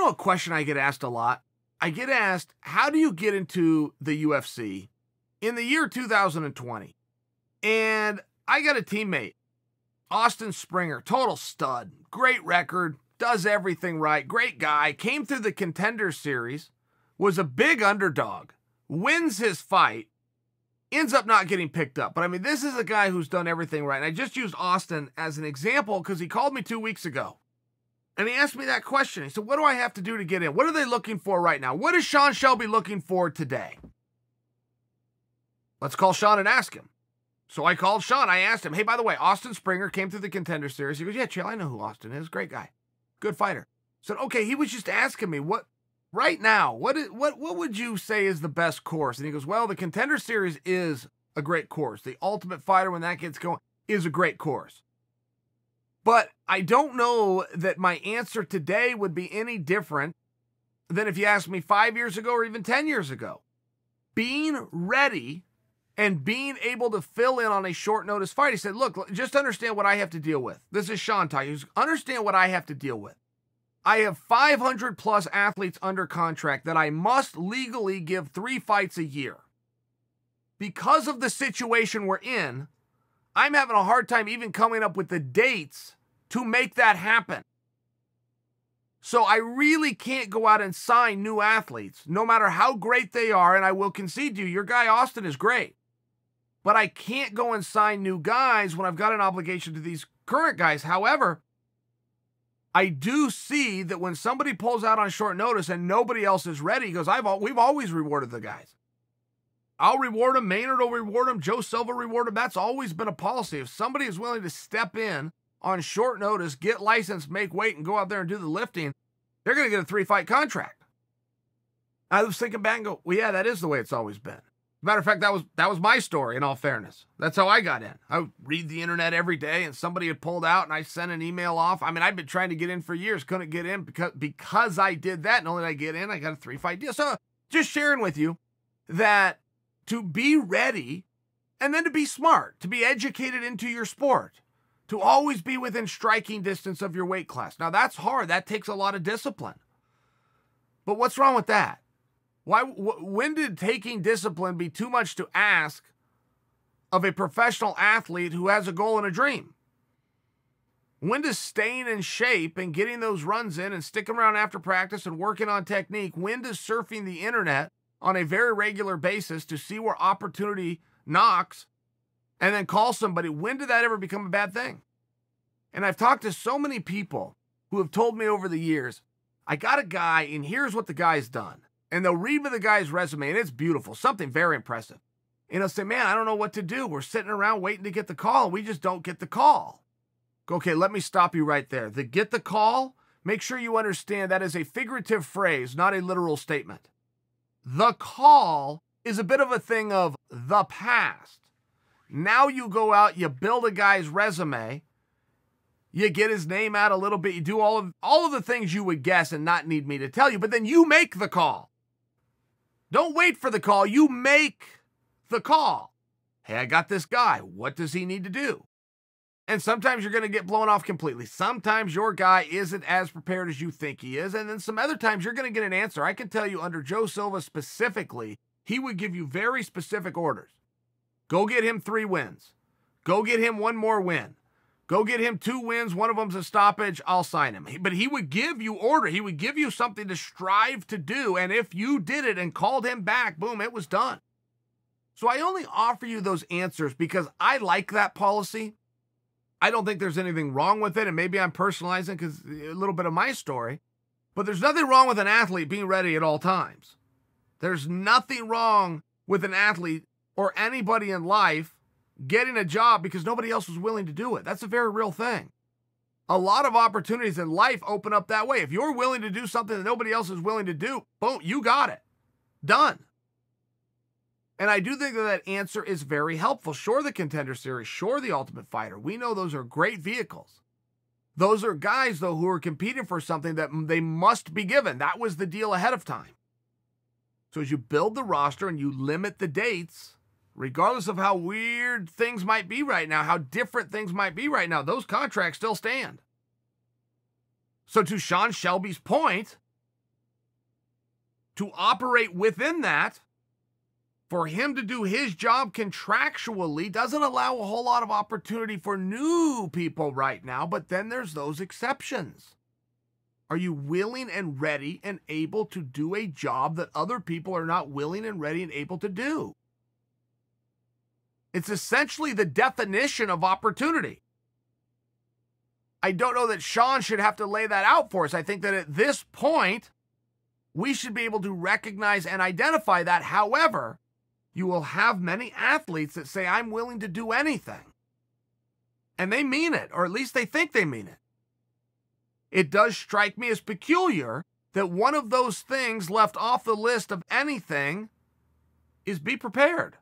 know a question I get asked a lot? I get asked, how do you get into the UFC in the year 2020? And I got a teammate, Austin Springer, total stud, great record, does everything right, great guy, came through the Contender Series, was a big underdog, wins his fight, ends up not getting picked up. But I mean, this is a guy who's done everything right. And I just used Austin as an example because he called me 2 weeks ago. And he asked me that question. He said, what do I have to do to get in? What are they looking for right now? What is Sean Shelby looking for today? Let's call Sean and ask him. So I called Sean. I asked him, hey, by the way, Austin Springer came through the Contender Series. He goes, yeah, Chael, I know who Austin is. Great guy. Good fighter. I said, okay, he was just asking me, what right now, what would you say is the best course? And he goes, well, the Contender Series is a great course. The Ultimate Fighter, when that gets going, is a great course. But I don't know that my answer today would be any different than if you asked me 5 years ago or even 10 years ago. Being ready and being able to fill in on a short notice fight. He said, look, just understand what I have to deal with. This is Sean talking. Understand what I have to deal with. I have 500 plus athletes under contract that I must legally give 3 fights a year. Because of the situation we're in, I'm having a hard time even coming up with the dates to make that happen. So I really can't go out and sign new athletes, no matter how great they are, and I will concede to you, your guy Austin is great. But I can't go and sign new guys when I've got an obligation to these current guys. However, I do see that when somebody pulls out on short notice and nobody else is ready, he goes, we've always rewarded the guys. I'll reward them. Maynard will reward them. Joe Silva reward them. That's always been a policy. If somebody is willing to step in on short notice, get licensed, make weight, and go out there and do the lifting, they're going to get a 3-fight contract. I was thinking back and go, well, yeah, that is the way it's always been. Matter of fact, that was my story, in all fairness. That's how I got in. I would read the internet every day, and somebody had pulled out, and I sent an email off. I mean, I've been trying to get in for years. Couldn't get in because I did that. Not only did I get in, I got a 3-fight deal. So just sharing with you that to be ready and then to be smart, to be educated into your sport, to always be within striking distance of your weight class. Now, that's hard. That takes a lot of discipline. But what's wrong with that? When did taking discipline be too much to ask of a professional athlete who has a goal and a dream? When does staying in shape and getting those runs in and sticking around after practice and working on technique, when does surfing the internet on a very regular basis to see where opportunity knocks and then call somebody, when did that ever become a bad thing? And I've talked to so many people who have told me over the years, I got a guy and here's what the guy's done. And they'll read me the guy's resume and it's beautiful, something very impressive. And they'll say, man, I don't know what to do. We're sitting around waiting to get the call and we just don't get the call. Okay, let me stop you right there. The get the call, make sure you understand that is a figurative phrase, not a literal statement. The call is a bit of a thing of the past. Now you go out, you build a guy's resume, you get his name out a little bit, you do all of the things you would guess and not need me to tell you, but then you make the call. Don't wait for the call, you make the call. Hey, I got this guy. What does he need to do? And sometimes you're going to get blown off completely. Sometimes your guy isn't as prepared as you think he is. And then some other times you're going to get an answer. I can tell you under Joe Silva specifically, he would give you very specific orders. Go get him 3 wins. Go get him 1 more win. Go get him 2 wins. One of them's a stoppage. I'll sign him. But he would give you order. He would give you something to strive to do. And if you did it and called him back, boom, it was done. So I only offer you those answers because I like that policy. I don't think there's anything wrong with it, and maybe I'm personalizing because a little bit of my story, but there's nothing wrong with an athlete being ready at all times. There's nothing wrong with an athlete or anybody in life getting a job because nobody else was willing to do it. That's a very real thing. A lot of opportunities in life open up that way. If you're willing to do something that nobody else is willing to do, boom, you got it. Done. And I do think that that answer is very helpful. Sure, the Contender Series, sure, the Ultimate Fighter. We know those are great vehicles. Those are guys, though, who are competing for something that they must be given. That was the deal ahead of time. So as you build the roster and you limit the dates, regardless of how weird things might be right now, how different things might be right now, those contracts still stand. So to Sean Shelby's point, to operate within that, for him to do his job contractually, doesn't allow a whole lot of opportunity for new people right now, but then there's those exceptions. Are you willing and ready and able to do a job that other people are not willing and ready and able to do? It's essentially the definition of opportunity. I don't know that Sean should have to lay that out for us. I think that at this point, we should be able to recognize and identify that. However, you will have many athletes that say, I'm willing to do anything. And they mean it, or at least they think they mean it. It does strike me as peculiar that one of those things left off the list of anything is be prepared.